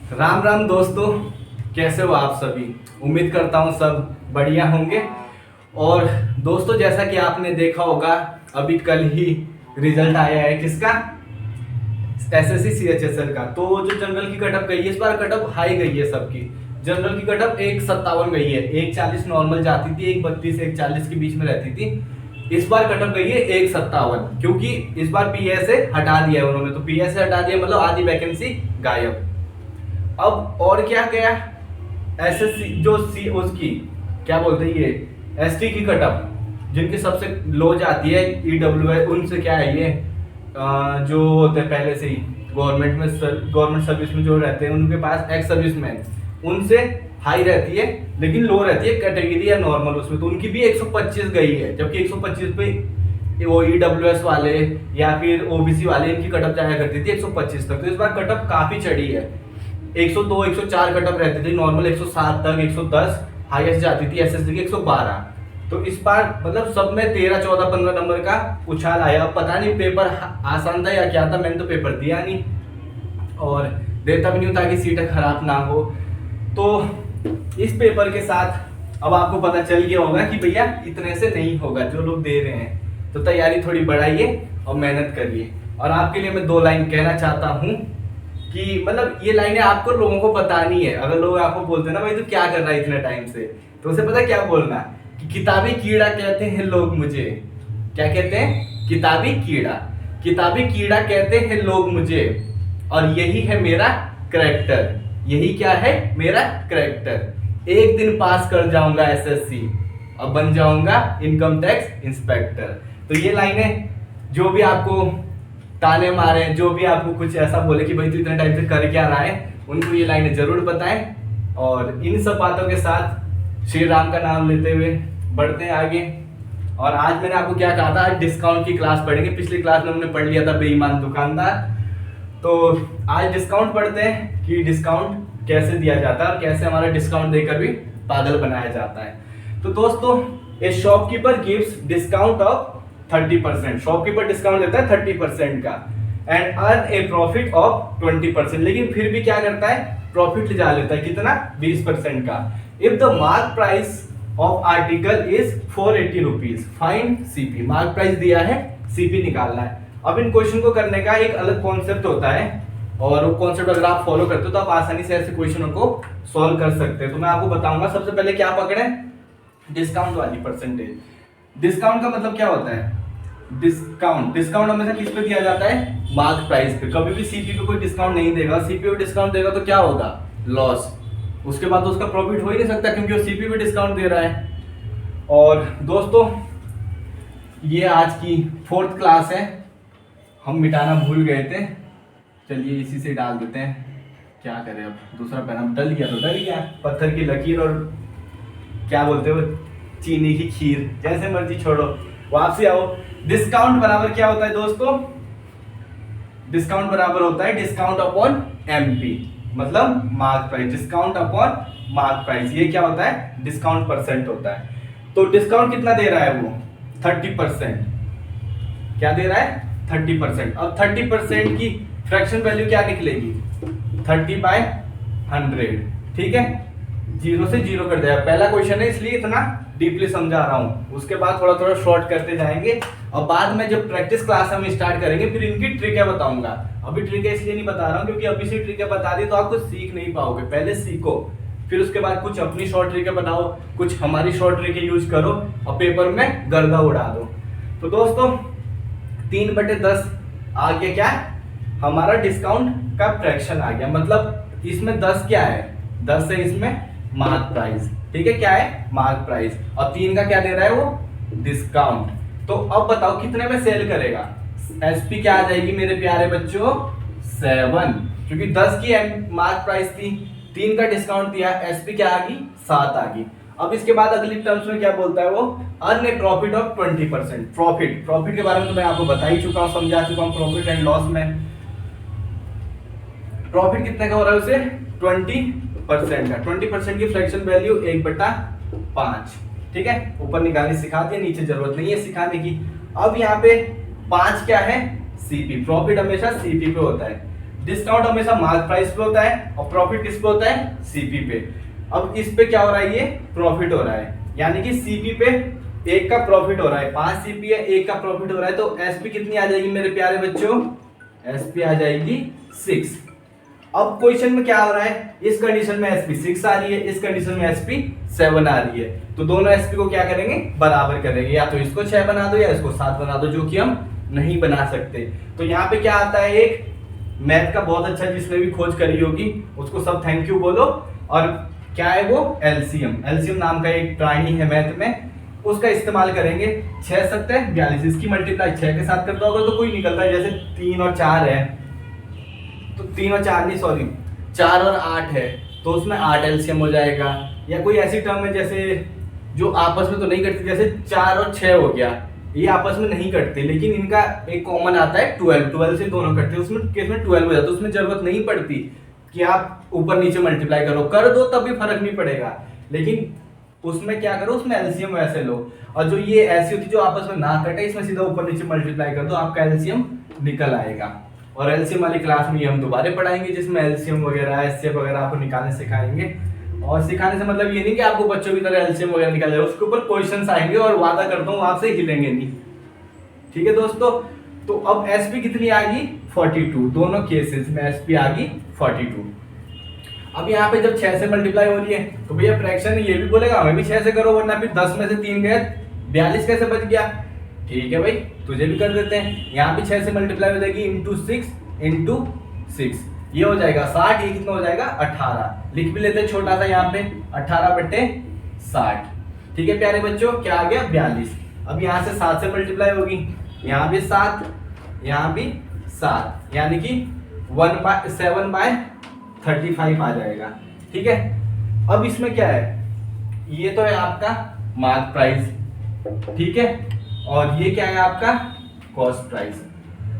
राम राम दोस्तों, कैसे हो आप सभी। उम्मीद करता हूँ सब बढ़िया होंगे। और दोस्तों, जैसा कि आपने देखा होगा, अभी कल ही रिजल्ट आया है किसका, एसएससी सीएचएसएल का। तो जो जनरल की कटअप गई है, इस बार कटअप हाई गई है सबकी। जनरल की कटअप 157 गई है। 140 नॉर्मल जाती थी, 132 140 के बीच में रहती थी। इस बार कटअप गई है 157, क्योंकि इस बार पीएसए हटा दिया है उन्होंने। तो पीएसए हटा दिया मतलब आधी वैकेंसी गायब। अब और क्या गया, एसएससी जो सी उसकी क्या बोलते हैं ये, एसटी की कटअप जिनकी सबसे लो जाती है, ईडब्ल्यूएस, उनसे क्या है ये, जो होते हैं पहले से ही गवर्नमेंट में, गवर्नमेंट सर्विस में जो रहते हैं, उनके पास एक्स सर्विसमैन, उनसे हाई रहती है लेकिन लो रहती है कैटेगरी या नॉर्मल उसमें। तो उनकी भी 125 गई है, जबकि 125 पे वो ईडब्ल्यूएस वाले या फिर ओबीसी वाले इनकी कटअप जाया करती थी 125 तक। तो इस बार कटअप काफी चढ़ी है। 102 104 कटअप रहती थी नॉर्मल, 107 तक, 110 हाईएस्ट जाती थी एसएससी की 112। तो इस बार मतलब सब में 13 14 15 नंबर का उछाल आया। अब पता नहीं पेपर आसान था या क्या था, मैंने तो पेपर दिया नहीं और देता भी नहीं हूं ताकि सीटें खराब ना हो। तो इस पेपर के साथ अब आपको पता चल गया होगा कि भैया इतने से नहीं होगा जो लोग दे रहे हैं। तो तैयारी थोड़ी बढ़ाइए और मेहनत करिए। और आपके लिए मैं 2 लाइन कहना चाहता हूँ कि मतलब ये लाइनें आपको लोगों को बतानी है। अगर लोग आपको बोलते हैं ना भाई तू क्या कर रहा है इतने टाइम से, तो उसे पता क्या बोलना कि किताबी कीड़ा कहते हैं लोग मुझे। क्या कहते हैं? किताबी कीड़ा। किताबी कीड़ा कहते हैं लोग मुझे, और यही है मेरा करैक्टर। यही क्या है? मेरा करैक्टर। एक दिन पास कर जाऊंगा एसएससी और बन जाऊंगा इनकम टैक्स इंस्पेक्टर। तो ये लाइनें जो भी आपको ताने मारे, जो भी आपको कुछ ऐसा बोले कि भाई तू इतने टाइम से कर क्या रहा है, उनको ये लाइनें जरूर बताएं। और इन सब बातों के साथ श्री राम का नाम लेते हुए बढ़ते हैं आगे। और आज मैंने आपको क्या कहा था, आज डिस्काउंट की क्लास पढ़ेंगे। पिछली क्लास में हमने पढ़ लिया था बेईमान दुकानदार। तो आज डिस्काउंट पढ़ते हैं कि डिस्काउंट कैसे दिया जाता है और कैसे हमारा डिस्काउंट देकर भी पागल बनाया जाता है। तो दोस्तों, ए shopkeeper gives discount of 30%। Shopkeeper discount देता है 30% का and earn A profit of 20%। लेकिन फिर भी क्या करता है, प्रॉफिट ले जा लेता है। कितना? 20% का। If the mark price of article is 480 rupees, find CP. Mark price दिया है, सीपी निकालना है। अब इन क्वेश्चन को करने का एक अलग कॉन्सेप्ट होता है, और वो कॉन्सेप्ट अगर आप फॉलो करते हो तो आप आसानी से ऐसे क्वेश्चनों को सॉल्व कर सकते हैं। तो मैं आपको बताऊंगा सबसे पहले क्या पकड़े, डिस्काउंट वाली परसेंटेज। डिस्काउंट का मतलब क्या होता है? डिस्काउंट, डिस्काउंट हमेशा किस पे दिया जाता है? मार्क प्राइस पे। कभी भी सीपी पे कोई डिस्काउंट नहीं देगा। सीपी पे डिस्काउंट देगा तो क्या होगा? लॉस। उसके बाद तो उसका प्रॉफिट हो ही नहीं सकता, क्योंकि वो सीपी पे डिस्काउंट दे रहा है। और दोस्तों, ये आज की 4th क्लास है। हम मिटाना भूल गए थे, चलिए इसी से डाल देते हैं। क्या करें, अब दूसरा पेन अब डल गया तो डल गया। पत्थर की लकीर और क्या बोलते हो, चीनी की खीर, जैसे मर्जी छोड़ो, वापसी आओ। डिस्काउंट बराबर क्या होता है दोस्तों? डिस्काउंट बराबर होता है डिस्काउंट अपॉन एमपी, मतलब mark price. Discount upon mark price, ये क्या होता है? डिस्काउंट परसेंट होता है। तो डिस्काउंट कितना दे रहा है वो? 30%। क्या दे रहा है? 30%। अब 30% की फ्रैक्शन वैल्यू क्या निकलेगी? 30/100। ठीक है, 0 से 0 कर दिया। पहला क्वेश्चन है इसलिए इतना डीपली समझा रहा हूं। उसके बाद थोड़ा थोड़ा शॉर्ट करते जाएंगे, और बाद में जब प्रैक्टिस क्लास हम स्टार्ट करेंगे फिर इनकी ट्रिकें बताऊंगा। अभी ट्रिकें इसलिए नहीं बता रहा हूं क्योंकि अभी से ट्रिकें बता दी तो आप कुछ सीख नहीं पाओगे। पहले सीखो, फिर उसके बाद कुछ अपनी शॉर्ट ट्रिकें बनाओ, कुछ हमारी शॉर्ट ट्रिकें यूज करो और पेपर में गर्दा उड़ा दो। तो दोस्तों, 3/10 आ गया क्या? हमारा डिस्काउंट का फ्रैक्शन आ गया। मतलब इसमें 10 क्या है? 10 है इसमें मार्क प्राइस। ठीक है, क्या है? Mark price. और 3 का क्या दे रहा है वो? डिस्काउंट। तो अब बताओ कितने में सेल करेगा? एसपी क्या आ जाएगी मेरे प्यारे बच्चों? 7, क्योंकि 10 की मार्क प्राइस थी, 3 का डिस्काउंट दिया, एसपी क्या आ गई? 7 आ गई। अब इसके बाद अगली टर्म्स में क्या बोलता है वो? Earn A profit of 20%। Profit, profit के बारे में तो मैं आपको बता ही चुका हूं, समझा चुका हूं। प्रॉफिट एंड लॉस में प्रॉफिट कितने का हो रहा है उसे? 20% का। 20% की फ्रैक्शन वैल्यू 1/5। ठीक है, ऊपर निकालनी सिखा दिया, नीचे जरूरत नहीं है सिखाने की। अब यहाँ पे 5 क्या है? सीपी। प्रॉफिट हमेशा सीपी पे होता है। डिस्काउंट हमेशा मार्क प्राइस पे होता है और प्रॉफिट किस पे होता है, सीपी पे। अब इस पे क्या हो रहा है, ये प्रॉफिट हो रहा है, यानी कि सीपी पे एक का प्रॉफिट हो रहा है, 5 सीपी है, एक का प्रॉफिट हो रहा है, तो एसपी कितनी आ जाएगी मेरे प्यारे बच्चों, एसपी आ जाएगी 6। अब क्वेश्चन में क्या हो रहा है, इस कंडीशन में एसपी 6 आ रही है, इस कंडीशन में एसपी 7 आ रही है, तो दोनों एसपी को क्या करेंगे, बराबर करेंगे, या तो इसको 6 बना दो या इसको 7 बना दो, जो कि हम नहीं बना सकते। तो यहाँ पे क्या आता है, एक मैथ का बहुत अच्छा, जिसने भी खोज करी होगी उसको सब थैंक यू बोलो। और क्या है वो, एलसीएम, एलसीएम नाम का एक प्राणी है मैथ में, उसका इस्तेमाल करेंगे। 6 सकते 42, इसकी मल्टीप्लाई 6 के साथ करता होगा तो कोई निकलता है, जैसे 3 और 4 है, तो 3 और 4 नहीं, सॉरी 4 और 8 है, तो उसमें 8 एलसीएम हो जाएगा। या कोई ऐसी टर्म है जैसे जो आपस में तो नहीं कटती, जैसे 4 और 6 हो गया, ये आपस में नहीं कटते, लेकिन इनका एक कॉमन आता है 12, 12 से दोनों कटते हैं, उसमें केस में 12 हो जाता है, उसमें जरूरत नहीं पड़ती कि आप ऊपर नीचे मल्टीप्लाई करो, कर दो तब भी फर्क नहीं पड़ेगा, लेकिन उसमें क्या करो, उसमें एलसीएम वैसे लो। और जो ये ऐसी होती जो आपस में ना कटे, इसमें सीधा ऊपर नीचे मल्टीप्लाई कर दो, आपका एलसीएम निकल आएगा। और एलसीएम वाली क्लास में ये हम दोबारा पढ़ाएंगे, जिसमें एलसीएम वगैरह एचसीएफ वगैरह आपको निकालने सिखाएंगे। और सिखाने से मतलब ये नहीं कि आपको बच्चों की तरह एलसीएम वगैरह निकाल जाए, उसके ऊपर क्वेश्चंस आएंगे और वादा करता हूँ आपसे हिलेंगे नहीं। ठीक है दोस्तों, तो अब एसपी कितनी आ गई, 42, दोनों केसेस में एसपी आ गई 42। अब यहाँ पे जब 6 से मल्टीप्लाई हो रही है तो भैया फ्रैक्शन ये भी बोलेगा हमें भी 6 से करो, वरना फिर 10 में से 3 गए 42 कैसे बच गया। ठीक है भाई, तुझे भी कर देते हैं, यहाँ भी 6 से मल्टीप्लाई हो जाएगी इंटू 6, ये हो जाएगा 60, ये कितना हो जाएगा 18, लिख भी लेते हैं छोटा सा यहाँ पे 18/60। ठीक है प्यारे बच्चों, क्या आ गया 42। अब यहाँ से 7 से मल्टीप्लाई होगी, यहाँ भी 7, यहाँ भी 7, यानी कि 7/35 आ जाएगा। ठीक है, अब इसमें क्या है, ये तो है आपका मार्क प्राइस, ठीक है, और ये क्या है आपका कॉस्ट प्राइस।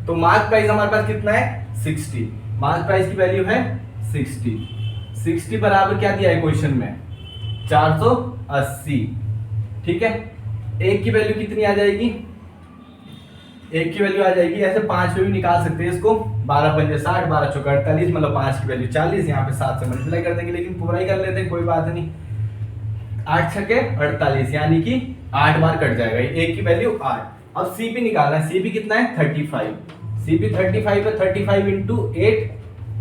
तो मार्क प्राइस हमारे पास कितना है 60, मार्क प्राइस की वैल्यू है 60 बराबर क्या दिया है क्वेश्चन में 480। ठीक है, एक की वैल्यू कितनी आ जाएगी, एक की वैल्यू आ जाएगी, ऐसे 5 पे भी निकाल सकते हैं इसको, 12×5 60, 12×4 48, मतलब 5 की वैल्यू 40, यहाँ पे 7 से मल्टीप्लाई कर देंगे, लेकिन पूरा ही कर लेते हैं, कोई बात नहीं। 8×6 48, यानी कि 8 बार कट जाएगा, एक की वैल्यू 8। अब सीपी निकालना है, सीपी कितना है 35, सीपी 35 है, 35 इंटू 8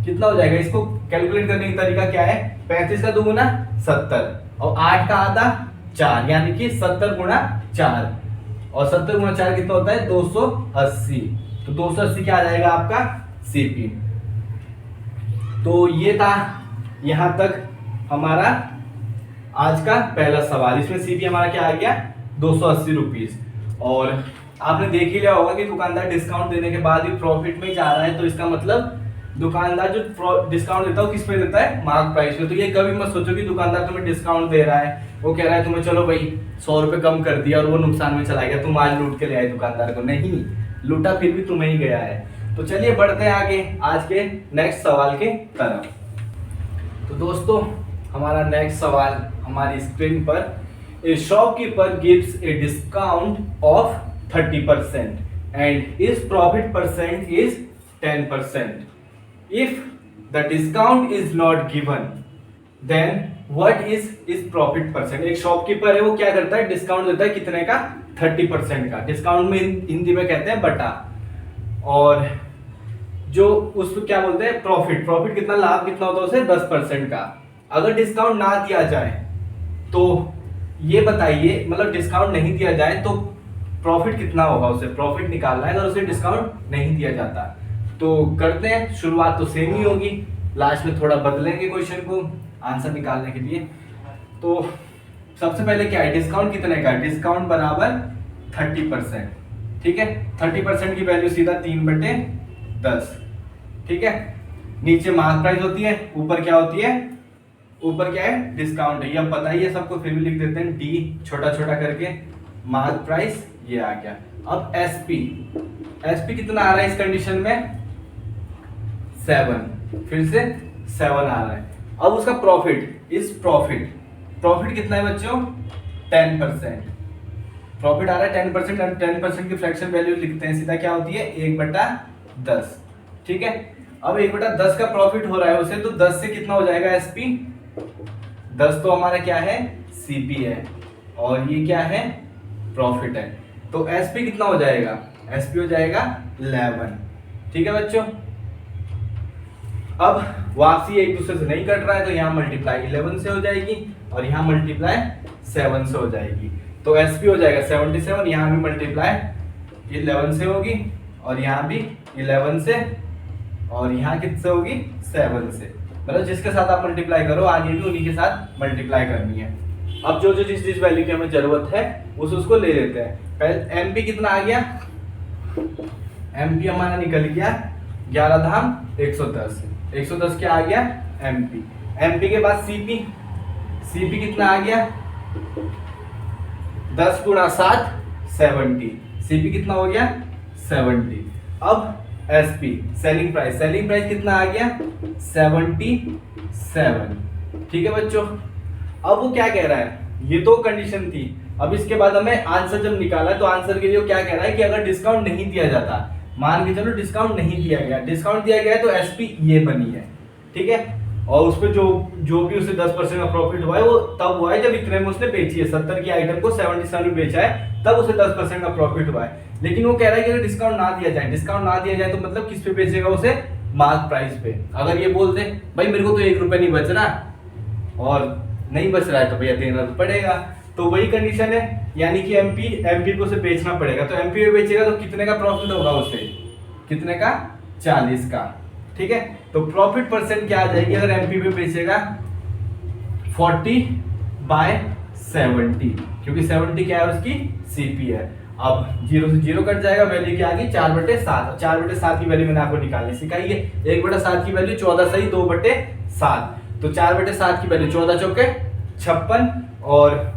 कितना हो जाएगा, इसको कैलकुलेट करने का तरीका क्या है, 35 का 2 गुना 70 और 8 का आधा 4, यानी कि 70 गुना 4, और 70 गुना 4 कितना होता है 280, तो 280 क्या आ जाएगा आपका सीपी। तो ये था यहां तक हमारा आज का पहला सवाल, इसमें सीपी हमारा क्या आ गया 280 रुपीज। और आपने देख ही लिया होगा कि दुकानदार डिस्काउंट देने के बाद भी प्रॉफिट में जा रहा है, तो इसका मतलब दुकानदार जो डिस्काउंट देता है किस पे देता है, मार्क प्राइस पे। तो ये कभी मत सोचो कि दुकानदार तुम्हें डिस्काउंट दे रहा है, वो कह रहा है तुम्हें चलो भाई 100 रुपए कम कर दिया और वो नुकसान में चला गया, तुम आज लूट के ले आए दुकानदार को, नहीं, लूटा फिर भी तुम्हें ही गया है। तो चलिए बढ़ते हैं आगे आज के नेक्स्ट सवाल के तरफ। तो दोस्तों हमारा नेक्स्ट सवाल हमारी स्क्रीन पर, ए shopkeeper gives a discount of 30% and is profit percent is 10%. If the discount is not given, then what is profit percent? एक शॉपकीपर है, वो क्या करता है, डिस्काउंट देता है कितने का 30% का, डिस्काउंट में हिंदी में कहते हैं बटा, और जो उसको क्या बोलते हैं प्रॉफिट, प्रॉफिट कितना, लाभ कितना होता है उसे 10% का। अगर डिस्काउंट ना दिया जाए तो ये बताइए, मतलब डिस्काउंट नहीं दिया जाए तो प्रॉफिट कितना होगा, उसे प्रॉफिट निकालना है अगर उसे डिस्काउंट नहीं दिया जाता। तो करते हैं, शुरुआत तो सेम ही होगी, लास्ट में थोड़ा बदलेंगे क्वेश्चन को आंसर निकालने के लिए। तो सबसे पहले क्या है, डिस्काउंट कितने का, डिस्काउंट बराबर 30%। ठीक है, 30% की वैल्यू सीधा 3/10। ठीक है, नीचे मार्क प्राइस होती है, ऊपर क्या होती है, ऊपर क्या है डिस्काउंट है, ये अब पता ही है सबको, फिर भी लिख देते हैं डी छोटा छोटा करके, मार्क प्राइस ये आ गया। अब एसपी, एसपी कितना आ रहा है इस कंडीशन में 7, फिर से 7 आ रहा है। अब उसका प्रॉफिट इज प्रॉफिट, प्रॉफिट कितना है बच्चों 10%, प्रॉफिट आ रहा है 10%, और 10% की फ्रैक्शन वैल्यू लिखते हैं सीधा क्या होती है 1/10। ठीक है, अब 1/10 का प्रॉफिट हो रहा है उसे, तो 10 से कितना हो जाएगा एसपी? 10 तो हमारा क्या है? सीपी है, और ये क्या है? प्रॉफिट है। तो एसपी कितना हो जाएगा? एसपी हो जाएगा 11। ठीक है बच्चों, अब वापसी एक दूसरे से नहीं कट रहा है, तो यहाँ मल्टीप्लाई 11 से हो जाएगी और यहाँ मल्टीप्लाई 7 से हो जाएगी। तो एसपी हो जाएगा 77, यहाँ भी मल्टीप्लाई 11 से होगी और यहाँ भी 11 से, और यहाँ किससे होगी? 7 से। मतलब जिसके साथ आप मल्टीप्लाई करो आगे भी उन्हीं के साथ मल्टीप्लाई करनी है। अब जो जिस वैल्यू की हमें जरूरत है उसको ले लेते हैं। पहले एमपी कितना आ गया? एमपी हमारा निकल गया 11 धाम 110। 110 क्या आ गया? एमपी। एमपी के बाद सीपी। सीपी कितना आ गया? 10 गुणा 7 70। सीपी कितना हो गया? 70। अब SP selling price. Selling price कितना आ गया? 77। ठीक है बच्चों, अब वो क्या कह रहा है? ये तो कंडीशन थी। अब इसके बाद हमें आंसर जब निकाला तो आंसर के लिए वो क्या कह रहा है कि अगर डिस्काउंट नहीं दिया जाता, मान के चलो डिस्काउंट नहीं दिया गया, डिस्काउंट दिया गया है तो एसपी ये बनी है। ठीक है, और उस पर जो भी उसे 10% का प्रॉफिट हुआ है वो तब हुआ है जब इतने में उसने बेची है। 70 की आइटम को 77 में बेचा है, तब उसे 10% का प्रॉफिट हुआ है। लेकिन वो कह रहा है कि अगर डिस्काउंट ना दिया जाए, डिस्काउंट ना दिया जाए तो मतलब किस पे बेचेगा उसे? मार्क प्राइस पे। अगर ये बोल दे भाई मेरे को तो 1 रुपए नहीं बच रहा और नहीं बच रहा है तो भैया देना तो पड़ेगा, तो वही कंडीशन है। यानी कि एमपी को उसे बेचना पड़ेगा, तो एमपी में बेचेगा तो कितने का प्रॉफिट होगा उसे? कितने का? 40 का। ठीक है, तो प्रॉफिट परसेंट क्या आ जाएगी अगर एमपी पे बेचेगा? 40/70, क्योंकि 70 क्या है उसकी? सीपी है। अब 0 से 0 कट जाएगा, वैल्यू क्या आ गई? 4/7। 4/7 की वैल्यू मैंने आपको निकालनी सिखाई है। 1/7 की वैल्यू 14 सही 2/7, तो 4/7 की वैल्यू 14 चौके 56, और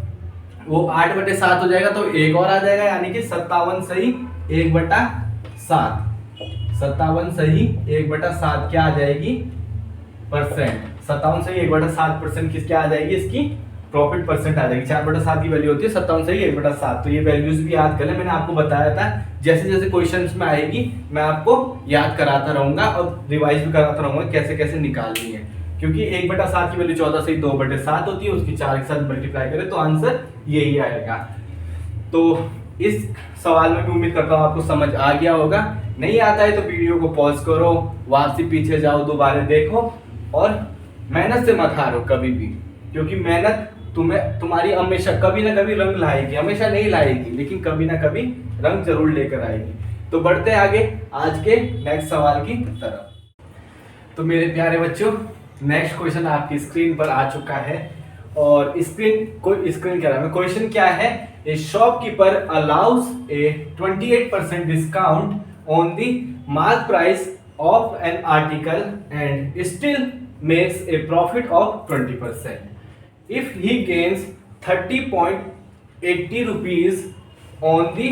वो 8/7 हो जाएगा तो एक और आ जाएगा, यानी कि 57 सही 1/7। 57 सही 1/7 क्या आ जाएगी? परसेंट। 57 सही 1/7% किस क्या आ जाएगी? इसकी प्रॉफिट परसेंट आ जाएगी। 4/7 की वैल्यू होती है 57 सही 1/7। तो ये वैल्यूज भी याद कर ले, मैंने आपको बताया था। जैसे जैसे क्वेश्चंस में आएगी मैं आपको याद कराता रहूंगा और रिवाइज भी कराता रहूंगा कैसे कैसे निकालनी है, क्योंकि 1/7 की वैल्यू 14 सही 2/7 होती है, उसकी 4 के साथ मल्टीप्लाई करें तो आंसर यही आएगा। तो इस सवाल में भी उम्मीद करता हूँ आपको समझ आ गया होगा। नहीं आता है तो वीडियो को पॉज करो, वापसी पीछे जाओ, दोबारा देखो, और मेहनत से मत हारो कभी भी, क्योंकि मेहनत तुम्हारी हमेशा कभी ना कभी रंग लाएगी। हमेशा नहीं लाएगी लेकिन कभी ना कभी रंग जरूर लेकर आएगी। तो बढ़ते आगे आज के नेक्स्ट सवाल की तरफ। तो मेरे प्यारे बच्चों, नेक्स्ट क्वेश्चन आपकी स्क्रीन पर आ चुका है, और स्क्रीन कह रहा है क्वेश्चन क्या है? ए shopkeeper allows A 28% discount on the mark price of an article and still makes a profit of 20%. If he gains 30.80 rupees on the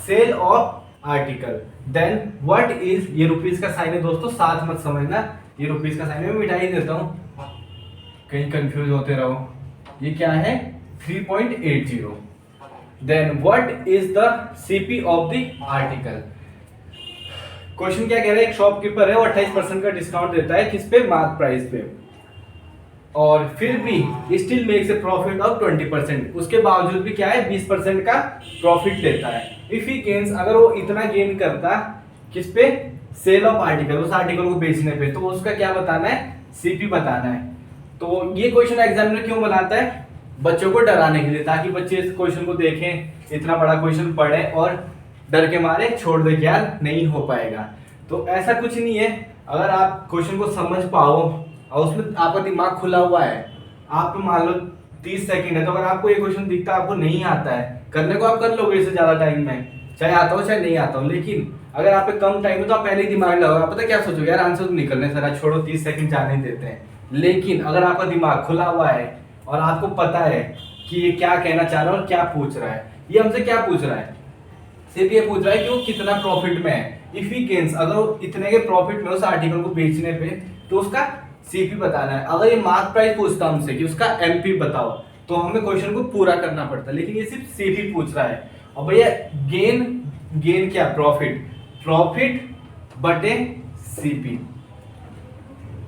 sale of article, then what is, ये rupees का sign है दोस्तों, साथ मत समझना, ये rupees का sign है, मैं मिटाई देता हूँ कहीं कंफ्यूज होते रहो। ये क्या है? 3.80. Then what is the CP of the article? Question क्या कह रहा है? एक शॉपकीपर है वो 28% का डिस्काउंट देता है किस पे? मार्क प्राइस पे, और फिर भी still makes a profit of 20%। उसके बावजूद भी क्या है? 20% का प्रॉफिट लेता है। इफ ही गेन्स, अगर वो इतना गेन करता किस पे? सेल ऑफ आर्टिकल, उस आर्टिकल को बेचने पे, तो उसका क्या बताना है? सीपी बताना है। तो ये क्वेश्चन एग्जामिनर क्यों बनाता है? बच्चों को डराने के लिए, ताकि बच्चे इस क्वेश्चन को देखें, इतना बड़ा क्वेश्चन पढ़े और डर के मारे छोड़ दे, ज्ञान नहीं हो पाएगा। तो ऐसा कुछ नहीं है, अगर आप क्वेश्चन को समझ पाओ और उसमें आपका दिमाग खुला हुआ है, आप मान लो 30 सेकंड है, तो अगर आपको ये क्वेश्चन दिखता है, आपको नहीं आता है करने को, आप कर लोगे इससे ज्यादा टाइम में, चाहे आता हो चाहे नहीं आता हो। लेकिन अगर आप पे कम टाइम है तो आप पहले ही दिमाग लगाओगे, पता क्या सोचोगे? यार आंसर तो निकलने सर, छोड़ो 30 सेकंड जाने देते हैं। लेकिन अगर आपका दिमाग खुला हुआ है और आपको पता है कि ये क्या कहना चाह रहा है और क्या पूछ रहा है, ये हमसे क्या पूछ रहा है? सिर्फ ये पूछ रहा है कि वो कितना प्रॉफिट में है। इफ ही गेन्स, अगर वो इतने के प्रॉफिट में उस आर्टिकल को बेचने पे, तो उसका सीपी बताना है। अगर ये मार्क प्राइस पूछता हमसे कि उसका एमपी बताओ, तो हमें क्वेश्चन को पूरा करना पड़ता है, लेकिन ये सिर्फ सीपी पूछ रहा है। और भैया गेन क्या? प्रॉफिट बटे सीपी,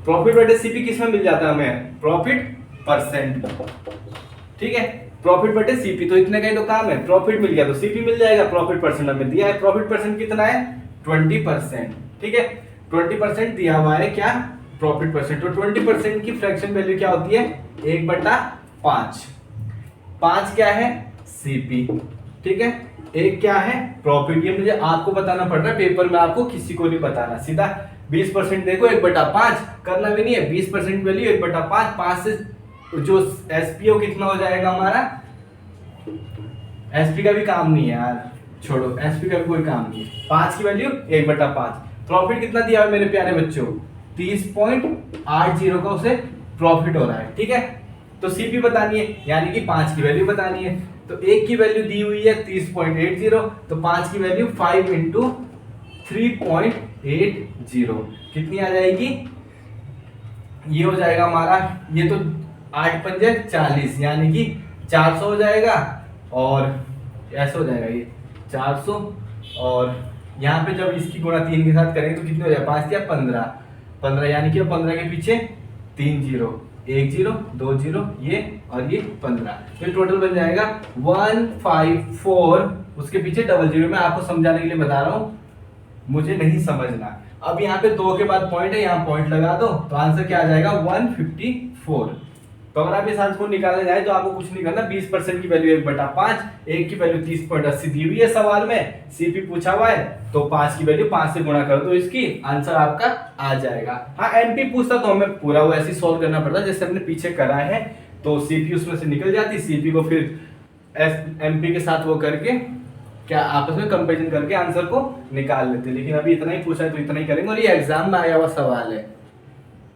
प्रॉफिट बटे सीपी किस में मिल जाता है हमें, प्रॉफिट परसेंट। ठीक है, प्रॉफिट बटे सीपी, तो इतने का ही तो काम है, प्रॉफिट मिल गया तो सीपी मिल जाएगा, प्रॉफिट परसेंट हमें दिया है, प्रॉफिट परसेंट कितना है 20%। ठीक है, 20% दिया हुआ है क्या, प्रॉफिट परसेंट। तो 20% की फ्रैक्शन वैल्यू क्या होती है 1/5। 5 क्या है सीपी, ठीक है, एक क्या है प्रॉफिट। ये मुझे आपको बताना पड़ रहा है, पेपर में आपको किसी को नहीं बताना, सीधा 20% देखो 1/5 करना भी नहीं है, 20% वैल्यू 1/5, 5 से जो एसपीओ कितना हो जाएगा हमारा, एसपी का भी काम नहीं है यार, छोड़ो, एसपी का भी कोई काम नहीं है, 5 की वैल्यू 1/5। प्रॉफिट कितना दिया है मेरे प्यारे बच्चों, 30.80 का उसे प्रॉफिट हो रहा है। ठीक है, तो सीपी बतानी है, यानी कि 5 की वैल्यू बतानी है। तो एक की वैल्यू दी हुई है 30.80, तो 5 की वैल्यू 5 इंटू 3.80 कितनी आ जाएगी, ये हो जाएगा हमारा, ये तो 8 पंजे 40, यानी कि 400 हो जाएगा, और ऐसे हो जाएगा ये 400, और यहाँ पे जब इसकी गुणा 3 के साथ करेंगे तो कितने हो जाएगा, 5 या 15, यानी कि 15 के पीछे 3 जीरो, 1 जीरो 2 जीरो, ये और ये 15, तो टोटल बन जाएगा 154, उसके पीछे डबल जीरो। मैं आपको समझाने के लिए बता रहा हूँ, मुझे नहीं समझना। अब यहाँ पे 2 के बाद पॉइंट है, यहाँ पॉइंट लगा दो, तो आंसर क्या आ जाएगा 154। तो अगर आप इस आंसर को निकालने जाए तो आपको कुछ नहीं करना, 20% की वैल्यू 1/5, एक की वैल्यू 30.80 दी हुई है सवाल में, सीपी पूछा हुआ है, तो 5 की वैल्यू 5 से गुणा कर दो, इसकी आंसर आपका आ जाएगा। हाँ, एमपी पूछता तो हमें पूरा वो ऐसे सॉल्व करना पड़ता, जैसे हमने पीछे करा है, तो सीपी उसमें से निकल जाती, सीपी को फिर एमपी के साथ वो करके क्या आपस में कंपेरिजन करके आंसर को निकाल लेते। लेकिन अभी इतना ही पूछा है तो इतना ही करेंगे, और ये एग्जाम में आया हुआ सवाल है,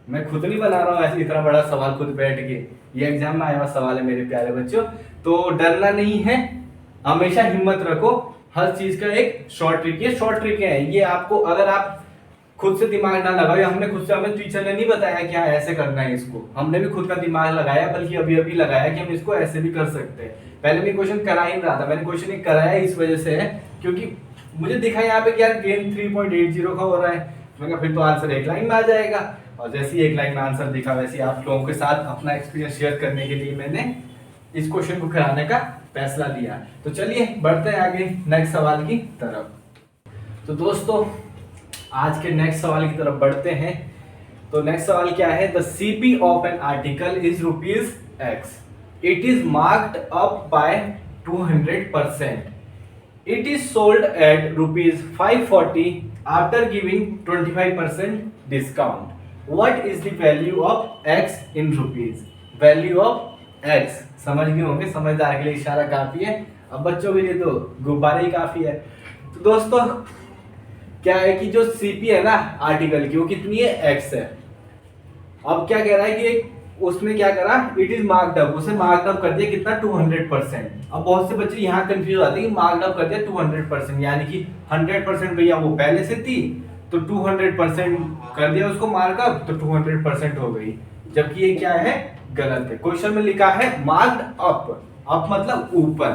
मैं खुद नहीं बना रहा हूँ ऐसे इतना बड़ा सवाल खुद बैठ के, ये एग्जाम में आया हुआ सवाल है मेरे प्यारे बच्चों। तो डरना नहीं है, हमेशा हिम्मत रखो, हर चीज का एक शॉर्ट ट्रिक, ये शॉर्ट ट्रिक है, ये आपको अगर आप खुद से दिमाग ना लगाओ, हमने खुद से, हमें टीचर ने नहीं बताया कि हाँ ऐसे करना है इसको, हमने भी खुद का दिमाग लगाया, बल्कि अभी अभी लगाया कि हम इसको ऐसे भी कर सकते हैं। पहले मैं क्वेश्चन करा ही रहा था, मैंने क्वेश्चन एक कराया इस वजह से है क्योंकि मुझे दिखा यहाँ पे कि यार गेन 3.80 का हो रहा है, मैंने कहा फिर तो आंसर एक लाइन में आ जाएगा, और जैसे ही एक लाइन में आंसर दिखा वैसे ही आप लोगों के साथ अपना एक्सपीरियंस शेयर करने के लिए मैंने इस क्वेश्चन को कराने का फैसला लिया। तो चलिए बढ़ते हैं आगे नेक्स्ट सवाल की तरफ। तो दोस्तों आज के नेक्स्ट सवाल की तरफ बढ़ते हैं। तो नेक्स्ट सवाल क्या है, the CP of an article is ₹X, it is marked up by 200%, it is sold at ₹540 after giving 25% discount. What is the value of X in rupees? Value of X समझ गए होंगे, समझदार के लिए इशारा काफी है, अब बच्चों के लिए तो गुब्बारे ही काफी है। तो दोस्तों क्या है कि जो सीपी है ना आर्टिकल की, वो कितनी है X है। अब क्या कह रहा है कि उसने क्या करा, इट इज मार्क्ड अप, उसे मार्क्ड अप कर दिया कितना 200%। अब बहुत से बच्चे यहाँ कंफ्यूज आते हैं कि मार्क्ड अप कर दिया 200%, यानी कि 100% भैया वो पहले से थी, तो 200% कर दिया उसको मार्कअप, तो 200% हो गई, जबकि ये क्या है गलत है। क्वेश्चन में लिखा है मार्क्ड अप, अप मतलब ऊपर।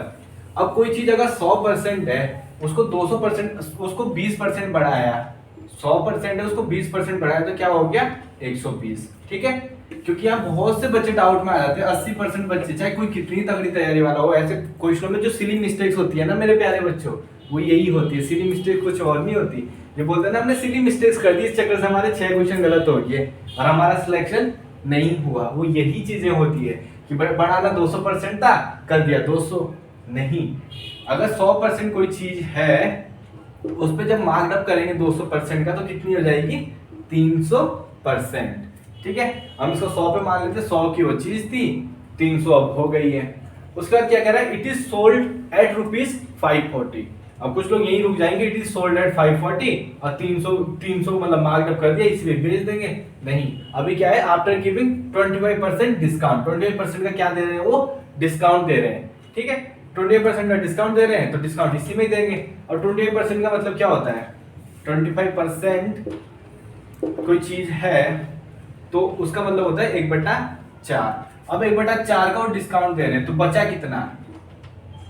अब कोई चीज अगर 100% है, उसको 200%, उसको 20% बढ़ाया, 100% है उसको 20% बढ़ाया, तो क्या हो गया 120। ठीक है, क्योंकि यहाँ बहुत से बच्चे डाउट में आ जाते हैं, 80% बच्चे, चाहे कोई कितनी तगड़ी तैयारी वाला हो, ऐसे क्वेश्चनों में जो सिली मिस्टेक्स होती है ना मेरे प्यारे बच्चों, वो यही होती है। सिली मिस्टेक कुछ और नहीं होती, ये बोलते हैं ना हमने सिली मिस्टेक्स कर दी, इस चक्कर से हमारे 6 क्वेश्चन गलत हो गए और हमारा सिलेक्शन नहीं हुआ। वो यही चीजें होती है कि बढ़ाना 200% था, कर दिया 200 नहीं। अगर 100% कोई चीज है, उस पर जब मार्कअप करेंगे 200% का, तो कितनी हो जाएगी 300%। ठीक है, हम इसको 100 पे मान लेते, 100 की वो चीज थी, 300 अब हो गई है। उसके बाद क्या कह रहा है, इट इज सोल्ड एट ₹540। अब कुछ लोग यही रुक जाएंगे, इट इज सोल्ड एट 540 और 300 मतलब मार्कअप कर दिया इसलिए बेच देंगे, नहीं। अभी क्या है, आफ्टर गिविंग 25% डिस्काउंट, 25% का क्या दे रहे हैं, वो डिस्काउंट दे रहे हैं। ठीक है, 25% का डिस्काउंट दे रहे हैं, तो डिस्काउंट इसी में देंगे। और 25% का मतलब क्या होता है, 25% कोई चीज है तो उसका मतलब होता है 1/4। अब 1/4 का वो डिस्काउंट दे रहे हैं, तो बचा कितना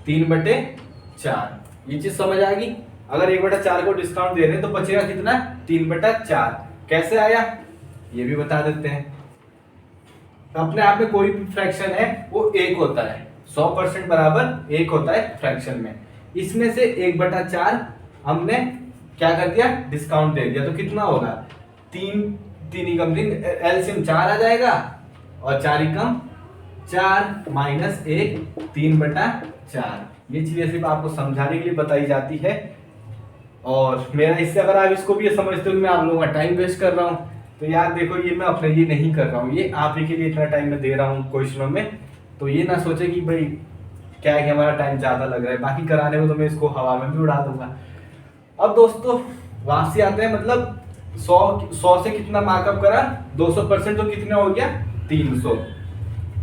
3/4। ये चीज समझ आ गई, अगर 1/4 को डिस्काउंट दे रहे हैं तो बचेगा कितना 3/4। कैसे आया, ये भी बता देते हैं। अपने आप में कोई भी फ्रैक्शन है वो एक होता है, 100% बराबर एक होता है फ्रैक्शन में। इसमें से 1/4 हमने क्या कर दिया, डिस्काउंट दे दिया, तो कितना होगा, 3 3 ही कम 3, एलसीएम 4 आ जाएगा और 4 ही कम 4 माइनस 1 3/4। ये चीजें सिर्फ आपको समझाने के लिए बताई जाती है। और मेरा इससे अगर आप इसको भी ये समझते हो कि मैं आप लोगों का टाइम वेस्ट कर रहा हूँ, तो यार देखो ये मैं अपने लिए नहीं कर रहा हूँ, ये आप ही के लिए इतना टाइम मैं दे रहा हूँ क्वेश्चनों में। तो ये ना सोचे कि भाई क्या है कि हमारा टाइम ज़्यादा लग रहा है, बाकी कराने में तो मैं इसको हवा में भी उड़ा दूंगा। अब दोस्तों वापसी आते हैं, मतलब 100 से कितना मार्कअप करा, 200%, तो कितना हो गया 300।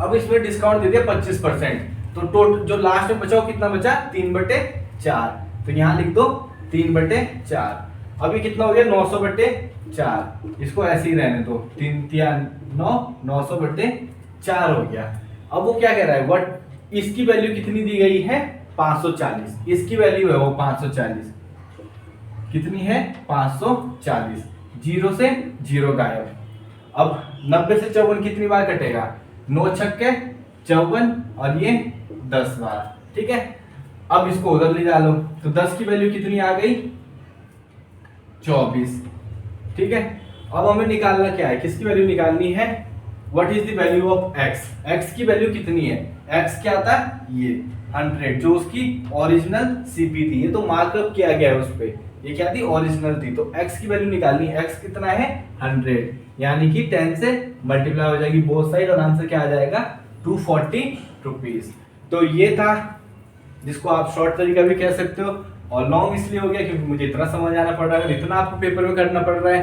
अब इसमें डिस्काउंट दे दिया 25%, तो टोटल जो लास्ट में बचा वो कितना बचा, 3/4। तो यहाँ लिख दो 3/4। अभी कितना हो गया, 900/4। इसको ऐसे ही रहने दो, 3 3 9, 900/4 हो गया। अब वो क्या कह रहा है, व्हाट, इसकी वैल्यू कितनी दी गई है, 540। इसकी वैल्यू है वो 540, कितनी है 540, 0 से 0 गायब। अब 90 से 54 कितनी बार कटेगा, 9 छक्के 54 और ये 10 बार, ठीक है। अब इसको उधर ले जा लो, तो 10 की वैल्यू कितनी आ गई, 24, ठीक है। अब हमें निकालना क्या है, किसकी वैल्यू निकालनी है, what is the value of x, x की वैल्यू कितनी है, x क्या था, ये 100, जो उसकी ओरिजिनल सीपी थी, ये तो मार्कअप किया गया है उस पे, ये क्या थी, ओरिजिनल थी। तो x की वैल्यू निकालनी है, x कितना है 100, यानी कि 10 से मल्टीप्लाई हो जाएगी बोथ साइड और आंसर क्या आ जाएगा 240 रुपीज। तो ये था, जिसको आप शॉर्ट तरीका भी कह सकते हो, और लॉन्ग इसलिए हो गया क्योंकि मुझे इतना समझ आना पड़ रहा है, इतना आपको पेपर में करना पड़ रहा है।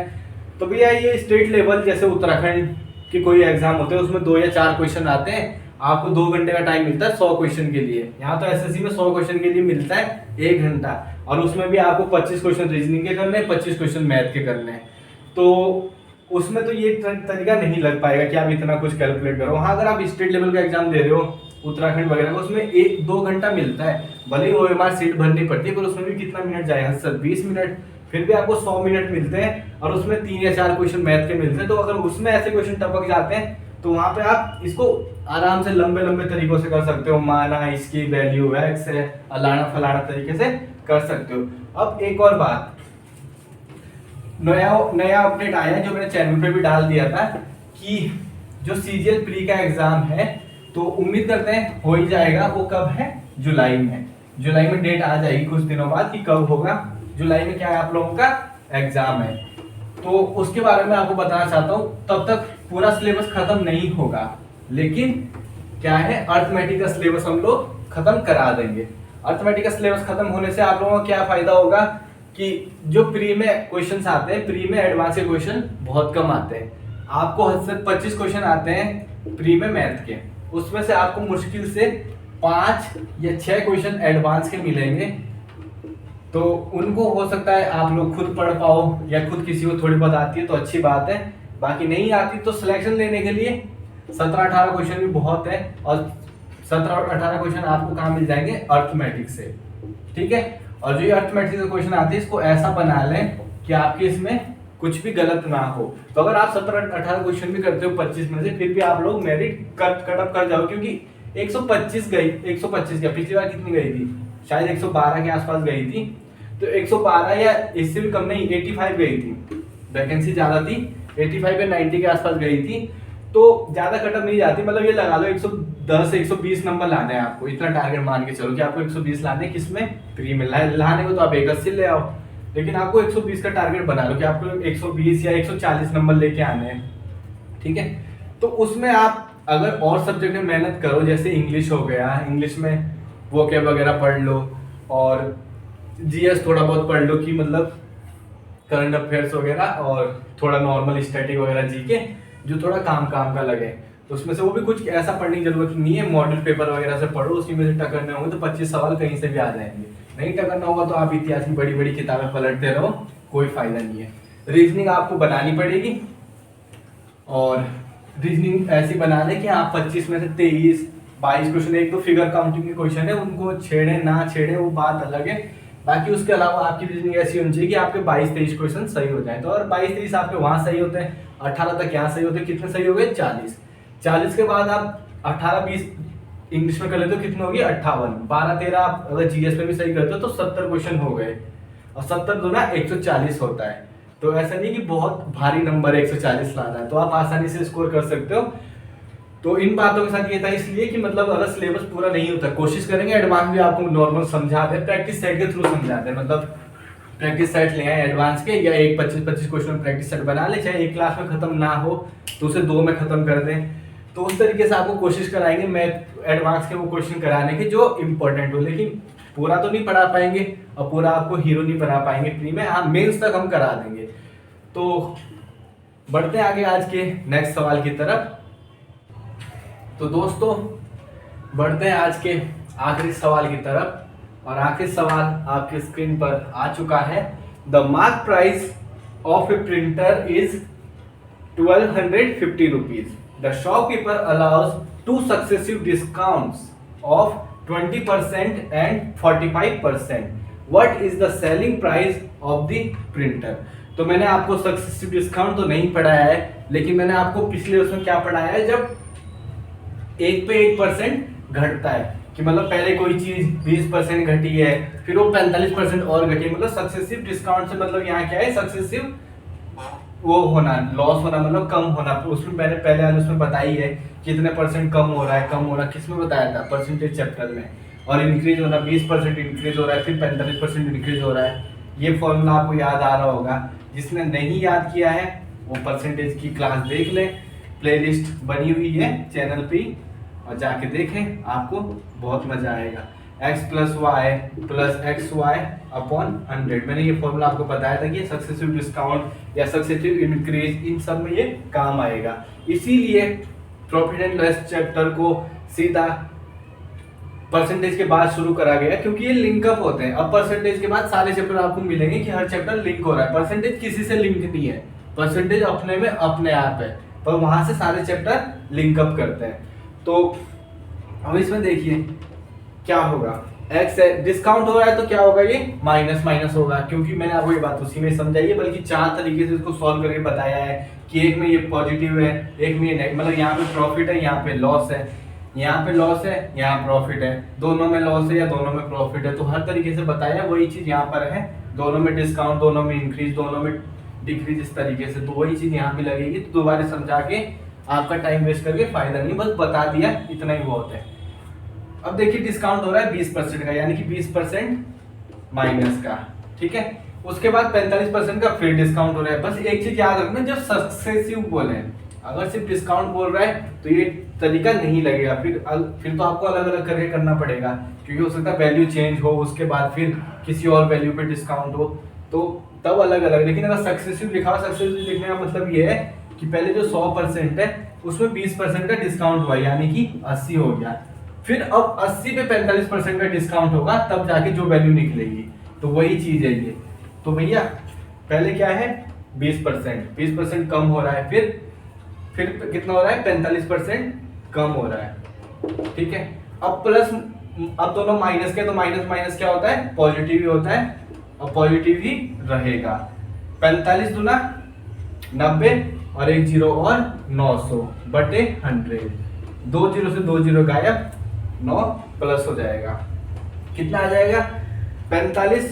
तो भैया ये स्टेट लेवल जैसे उत्तराखंड की कोई एग्जाम होते हैं उसमें 2 या 4 क्वेश्चन आते हैं, आपको 2 घंटे का टाइम मिलता है 100 क्वेश्चन के लिए। यहाँ तो एसएससी में 100 क्वेश्चन के लिए मिलता है 1 घंटा, और उसमें भी आपको 25 क्वेश्चन रीजनिंग के करने हैं, 25 क्वेश्चन मैथ के करने हैं। तो उसमें तो ये तरीका नहीं लग पाएगा कि आप इतना कुछ कैलकुलेट करो। हाँ, अगर आप स्टेट लेवल का एग्जाम दे रहे हो उत्तराखंड वगैरह का, उसमें 1-2 घंटा मिलता है, भले ही OMR सीट भरनी पड़ती है, पर उसमें भी कितना मिनट जाएगा सर, 20 मिनट, फिर भी आपको 100 मिनट मिलते हैं, और उसमें 3 या 4 क्वेश्चन मैथ के मिलते हैं। तो अगर उसमें ऐसे क्वेश्चन टपक जाते हैं तो वहां पे आप इसको आराम से लंबे लंबे तरीकों से कर सकते हो, माना इसकी वैल्यू x है, अलाना फलाना तरीके से कर सकते हो। अब एक और बात, नया अपडेट आया है जो मैंने चैनल पे भी डाल दिया था, कि जो CGL प्री का एग्जाम है, तो उम्मीद करते हैं हो ही जाएगा। वो कब है, जुलाई में, जुलाई में डेट आ जाएगी कुछ दिनों बाद कि कब होगा। जुलाई में क्या है आप लोगों का एग्जाम है, तो उसके बारे में आपको बताना चाहता हूँ। तब तक पूरा सिलेबस खत्म नहीं होगा, लेकिन क्या है, अर्थमेटिक का सिलेबस हम लोग खत्म करा देंगे। अर्थमेटिक का सिलेबस खत्म होने से आप लोगों को क्या फायदा होगा, कि जो प्री में क्वेश्चंस आते हैं, प्री में एडवांस के क्वेश्चन बहुत कम आते हैं, आपको हद से 25 क्वेश्चन आते हैं प्री में मैथ के, उसमें से आपको मुश्किल से 5 या 6 क्वेश्चन एडवांस के मिलेंगे। तो उनको हो सकता है आप लोग खुद पढ़ पाओ, या खुद किसी को थोड़ी बहुत आती है तो अच्छी बात है, बाकी नहीं आती तो सिलेक्शन लेने के लिए 17-18 क्वेश्चन भी बहुत है, और 17-18 क्वेश्चन आपको कहाँ मिल जाएंगे, अर्थमेटिक से, ठीक है। और जो ये अर्थमेटिक के क्वेश्चन आते हैं, इसको ऐसा बना लें कि आपके इसमें कुछ भी गलत ना हो। तो अगर आप 17-18 क्वेश्चन भी करते हो 25 में से, फिर भी आप लोग मेरिट कट अप कर जाओ, क्योंकि 125 गई, 125 क्या, पिछली बार कितनी गई थी, शायद 112 के आसपास गई थी, तो 112 या इससे भी कम नहीं, 85 गई थी, वैकेंसी ज्यादा थी, 85 या 90 के आसपास गई थी, तो ज्यादा कटअप नहीं जाती। मतलब ये लगा लो 110 से 120 नंबर लाने हैं आपको, इतना टारगेट मान के चलो कि आपको 120 लाने हैं, किसमें, प्री में। लाने को तो आप 180 ले आओ, लेकिन आपको 120 का टारगेट बना लो कि आपको 120 या 140 नंबर लेके आने हैं, ठीक है। तो उसमें आप अगर और सब्जेक्ट में मेहनत करो, जैसे इंग्लिश हो गया, इंग्लिश में वोकैब वगैरह पढ़ लो, और जीएस थोड़ा बहुत पढ़ लो, कि मतलब करंट अफेयर्स वगैरह, और थोड़ा नॉर्मल स्टैटिक वगैरह जीके जो थोड़ा काम का लगे, तो उसमें से वो भी कुछ ऐसा पढ़ने की जरूरत नहीं है, मॉडल पेपर वगैरह से पढ़ो, उसी में से टकरने होंगे तो 25 सवाल कहीं से भी आ जाएंगे। नहीं टकरना होगा तो आप इतिहास की बड़ी बड़ी किताबें पलटते रहो, कोई फायदा नहीं है। रीजनिंग आपको बनानी पड़ेगी, और रीजनिंग ऐसी बना ले कि आप 25 में से 23-22 क्वेश्चन, एक तो फिगर काउंटिंग के क्वेश्चन है, उनको छेड़े ना छेड़े वो बात अलग है, बाकी उसके अलावा आपकी रीजनिंग ऐसी होनी चाहिए कि आपके 22-23 क्वेश्चन सही हो जाए। तो अगर 22-23 आपके वहाँ सही होते हैं 18 तक यहाँ सही होते, कितने सही हो गए 40। 40 के बाद आप 18-20 इंग्लिश में कर लेते हो, कितने हो गए 58। 12-13 आप अगर जीएस में भी सही करते हो तो 70 क्वेश्चन हो गए, और 70 दूना 140 होता है। तो ऐसा नहीं कि बहुत भारी नंबर है 140 लाना है, तो आप आसानी से स्कोर कर सकते हो। तो इन बातों के साथ ये था इसलिए कि मतलब अगर सिलेबस पूरा नहीं होता, कोशिश करेंगे एडवांस भी आपको नॉर्मल समझा दे, प्रैक्टिस सेट के थ्रू समझा दे। मतलब प्रैक्टिस सेट ले आए एडवांस के, या एक 25-25 क्वेश्चन प्रैक्टिस सेट बना ले, चाहे एक क्लास में खत्म ना हो तो उसे 2 में खत्म कर दें। तो उस तरीके से आपको कोशिश कराएंगे मैथ एडवांस के वो क्वेश्चन कराने के जो इंपॉर्टेंट हो, लेकिन पूरा तो नहीं पढ़ा पाएंगे और पूरा आपको हीरो नहीं बना पाएंगे फ्री में, आप मेंस तक हम करा देंगे। तो बढ़ते हैं आगे आज के नेक्स्ट सवाल की तरफ। तो दोस्तों बढ़ते हैं आज के आखिरी सवाल की तरफ, और आखिरी सवाल आपके स्क्रीन पर आ चुका है। The mark price of A printer is 1250 rupees. The shopkeeper allows 2 successive discounts of 20% and 45%. What is the selling price of the printer? तो मैंने आपको सक्सेसिव डिस्काउंट तो नहीं पढ़ाया है, लेकिन मैंने आपको पिछले उसमें क्या पढ़ाया है, जब 1 पे 1% घटता है, कि मतलब पहले कोई चीज 20% घटी है, फिर वो 45% और घटी, मतलब सक्सेसिव डिस्काउंट से मतलब यहाँ क्या है, सक्सेसिव वो होना, लॉस होना, मतलब कम होना। उसमें मैंने पहले वाले उसमें बताई है कितने % कम हो रहा है, कम हो रहा है, किसमें बताया था, परसेंटेज चैप्टर में। और इंक्रीज होना 20% इंक्रीज हो रहा है, फिर 45% इंक्रीज हो रहा है। ये फॉर्मूला आपको याद आ रहा होगा, जिसने नहीं याद किया है वो परसेंटेज की क्लास देख ले, प्लेलिस्ट बनी हुई है चैनल पे, और जाके देखें, आपको बहुत मजा आएगा। x + y + xy अपॉन 100, मैंने ये फॉर्मूला आपको बताया था कि सक्सेसिव डिस्काउंट या सक्सेसिव इंक्रीज इन सब में ये काम आएगा। इसीलिए प्रॉफिट एंड लॉस चैप्टर को सीधा परसेंटेज के बाद शुरू करा गया, क्योंकि ये लिंकअप होते हैं। अब परसेंटेज के बाद सारे चैप्टर आपको मिलेंगे कि हर चैप्टर लिंक हो रहा है। परसेंटेज किसी से लिंक नहीं है, परसेंटेज अपने में अपने आप है, पर वहां से सारे चैप्टर लिंकअप करते हैं। तो अब इसमें देखिए क्या होगा, x है, डिस्काउंट हो रहा है तो क्या होगा, ये माइनस माइनस होगा, क्योंकि मैंने आपको ये बात उसी में समझाई है, बल्कि 4 तरीके से इसको सॉल्व करके बताया है कि एक में ये पॉजिटिव है, एक में ये मतलब यहाँ पे प्रॉफिट है, यहाँ पे लॉस है, यहाँ पे लॉस है, यहाँ प्रॉफिट है, दोनों में लॉस है या दोनों में प्रॉफिट है। तो हर तरीके से बताया, वही चीज यहाँ पर है, दोनों में डिस्काउंट, दोनों में इंक्रीज, दोनों में डिक्रीज, इस तरीके से। तो वही चीज यहाँ भी लगेगी। तो दोबारा समझा के आपका टाइम वेस्ट करके फायदा नहीं, बस बता दिया, इतना ही बहुत है। अब देखिए डिस्काउंट हो रहा है 20% का, यानी कि 20% माइनस का, ठीक है। उसके बाद 45% का फिर डिस्काउंट हो रहा है। बस एक चीज याद रखना, जब सक्सेसिव बोले, अगर सिर्फ डिस्काउंट बोल रहा है तो ये तरीका नहीं लगेगा, फिर तो आपको अलग अलग करके करना पड़ेगा, क्योंकि हो सकता है वैल्यू चेंज हो, उसके बाद फिर किसी और वैल्यू पे डिस्काउंट हो, तो तब अलग अलग। लेकिन अगर सक्सेसिव लिखा हो, सक्सेसिव लिखने का मतलब ये है कि पहले जो 100% है उसमें 20% का डिस्काउंट हुआ, यानी कि 80 हो गया। फिर अब 80 पे 45% का डिस्काउंट होगा, तब जाके जो वैल्यू निकलेगी। तो वही चीज है ये। तो भैया पहले क्या है 20% कम हो रहा है, फिर कितना हो रहा है 45% कम हो रहा है, ठीक है। अब प्लस, अब दोनों माइनस के, तो माइनस माइनस क्या होता है, पॉजिटिव ही होता है, और पॉजिटिव ही रहेगा। 45 दूना 90 और 1 जीरो और 900 बटे 100, 2 जीरो से 2 जीरो गायब, 9 प्लस हो जाएगा, कितना आ जाएगा 45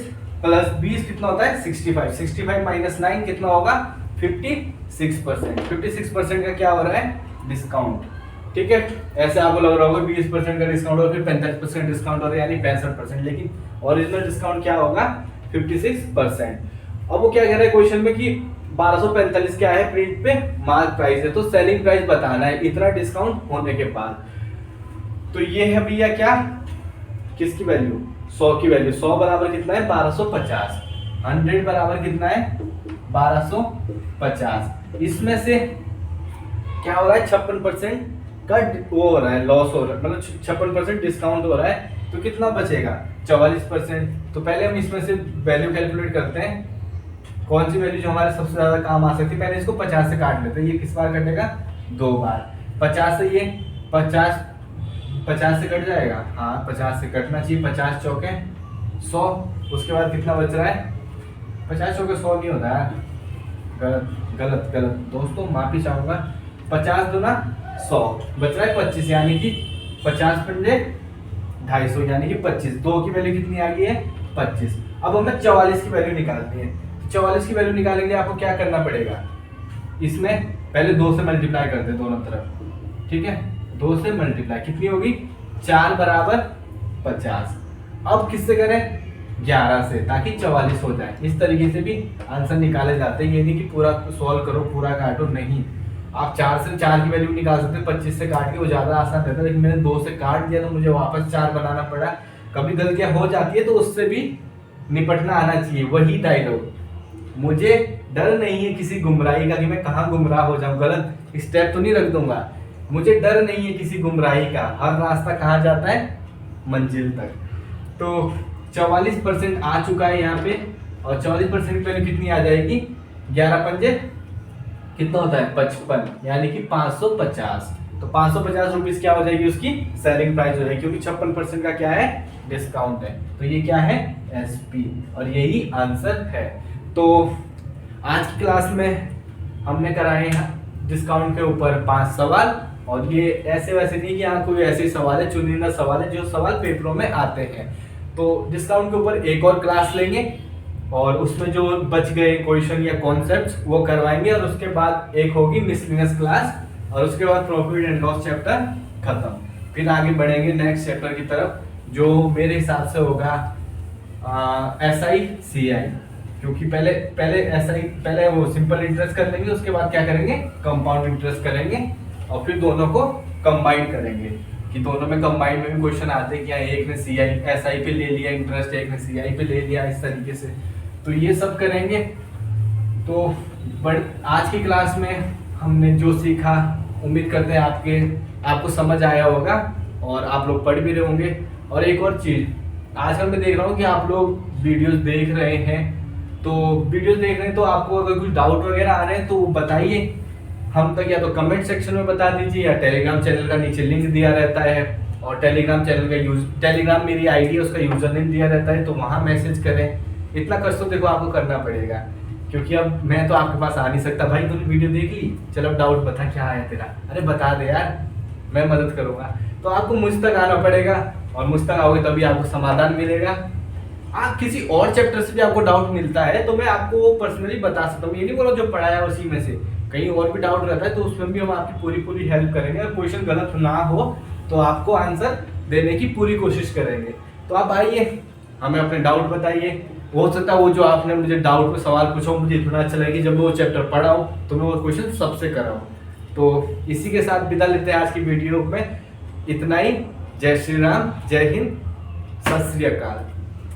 प्लस 20 कितना होता है 65, 65 माइनस 9 कितना होगा 56%। 56% का क्या हो रहा है डिस्काउंट, ठीक है। ऐसे आपको लग रहा होगा 20% का डिस्काउंट और फिर 45% डिस्काउंट हो रहा है, यानी 65%, लेकिन ओरिजिनल डिस्काउंट क्या होगा 56%। अब वो क्या कह रहा है क्वेश्चन में कि 1245 क्या है प्रिंट पे मार्क प्राइस है, तो सेलिंग प्राइस बताना है इतना डिस्काउंट होने के बाद। तो ये है भैया क्या, किसकी वैल्यू 100 की वैल्यू, 100 बराबर कितना है 1250, 100 बराबर कितना है 1250। इसमें से क्या हो रहा है 56% का वो हो रहा है, लॉस हो रहा है, मतलब 56% डिस्काउंट हो रहा है, तो कितना बचेगा 44%। तो पहले हम इसमें से वैल्यू कैलकुलेट करते हैं, कौन सी वैल्यू जो हमारे सबसे ज्यादा काम आ सकती है। पहले इसको 50 से काट लेते हैं, ये किस बार कटेगा 2 बार, 50 से ये 50 से कट जाएगा, हाँ 50 से कटना चाहिए, 50 चौके 100, उसके बाद कितना बच रहा है 50 चौके 100 नहीं होता है, गलत गलत गलत दोस्तों, माफी चाहूंगा। 50 दूना 100, बच रहा है 25, यानी कि 50 पंजे 250, यानी कि 25। 2 की वैल्यू कितनी आ गई है? 25। अब हमें 44 की वैल्यू निकालनी है। 44 की वैल्यू निकालने के लिए आपको क्या करना पड़ेगा? इसमें पहले 2 से मल्टीप्लाई कर दे दोनों तरफ, ठीक है। 2 से मल्टीप्लाई कितनी होगी? 4 बराबर 50। अब किससे करें? 11 से, ताकि 44 हो जाए। इस तरीके से भी आंसर निकाले जाते हैं, ये नहीं कि पूरा सॉल्व करो पूरा काटो, नहीं। आप 4 से 4 की वैल्यू निकाल सकते हैं 25 से काट के, वो ज्यादा आसान रहता है। लेकिन मैंने 2 से काट दिया तो मुझे वापस 4 बनाना पड़ा। कभी गलतियां हो जाती है तो उससे भी निपटना आना चाहिए। वही डायलॉग, मुझे डर नहीं है किसी गुमराही का कि मैं कहाँ गुमराह हो जाऊं, गलत स्टेप तो नहीं रख दूंगा। मुझे डर नहीं है किसी गुमराही का, हर रास्ता कहाँ जाता है? मंजिल तक। तो 44% आ चुका है यहाँ पे, और 44% की वैल्यू कितनी आ जाएगी? 11 पंजे कितना होता है? 55, यानी कि 550। तो 550 रुपीज क्या हो जाएगी? उसकी सेलिंग प्राइस हो जाएगी, क्योंकि 56% का क्या है? डिस्काउंट है। तो ये क्या है? एसपी, और यही आंसर है। तो आज की क्लास में हमने कराए डिस्काउंट के ऊपर 5 सवाल, और ये ऐसे वैसे नहीं कि यहाँ कोई ऐसे सवाल है, चुनिंदा सवाल है जो सवाल पेपरों में आते हैं। तो डिस्काउंट के ऊपर एक और क्लास लेंगे, और उसमें जो बच गए क्वेश्चन या कॉन्सेप्ट्स वो करवाएंगे, और उसके बाद एक होगी मिसलिनियस क्लास, और उसके बाद प्रॉफिट एंड लॉस चैप्टर खत्म। फिर आगे बढ़ेंगे नेक्स्ट चैप्टर की तरफ, जो मेरे हिसाब से होगा SI CI, क्योंकि पहले वो सिंपल इंटरेस्ट कर लेंगे, उसके बाद क्या करेंगे? कंपाउंड इंटरेस्ट करेंगे, और फिर दोनों को कंबाइन करेंगे, कि दोनों में कंबाइन में भी क्वेश्चन आते हैं कि एक ने SI पे ले लिया इंटरेस्ट, एक ने CI पे ले लिया, इस तरीके से। तो ये सब करेंगे। तो आज की क्लास में हमने जो सीखा, उम्मीद करते हैं आपको समझ आया होगा, और आप लोग पढ़ भी रहे होंगे। और एक और चीज़, आजकल मैं देख रहा हूँ कि आप लोग वीडियोस देख रहे हैं, तो आपको अगर कुछ डाउट वगैरह आ रहे हैं तो बताइए हम तक, या तो कमेंट सेक्शन में बता दीजिए, या टेलीग्राम चैनल का नीचे लिंक दिया रहता है, और टेलीग्राम चैनल का टेलीग्राम मेरी आईडी है, उसका यूजर नेम दिया रहता है, तो वहाँ मैसेज करें। इतना कष्ट तो देखो आपको करना पड़ेगा, क्योंकि अब मैं तो आपके पास आ नहीं सकता। भाई तूने वीडियो देख ली, चलो अब डाउट बता क्या है तेरा, अरे बता दे यार, मैं मदद करूंगा। तो आपको मुझ तक आना पड़ेगा, और मुझ तक आओगे तभी आपको समाधान मिलेगा। आप किसी और चैप्टर से भी आपको डाउट मिलता है तो मैं आपको वो पर्सनली बता सकता हूँ, ये नहीं बोला जो पढ़ाया उसी में से, कहीं और भी डाउट रहता है तो उसमें भी हम आपकी पूरी हेल्प करेंगे। और क्वेश्चन गलत ना हो तो आपको आंसर देने की पूरी कोशिश करेंगे। तो आप आइए, हमें अपने डाउट बताइए। हो सकता है वो जो आपने मुझे डाउट में सवाल पूछा मुझे इतना अच्छा लगे, जब मैं वो चैप्टर पढ़ा हूँ तो मैं वो क्वेश्चन सबसे कराऊँ। तो इसी के साथ विदा लेते हैं आज की वीडियो में, इतना ही। जय श्री राम, जय हिंद, सत श्री अकाल।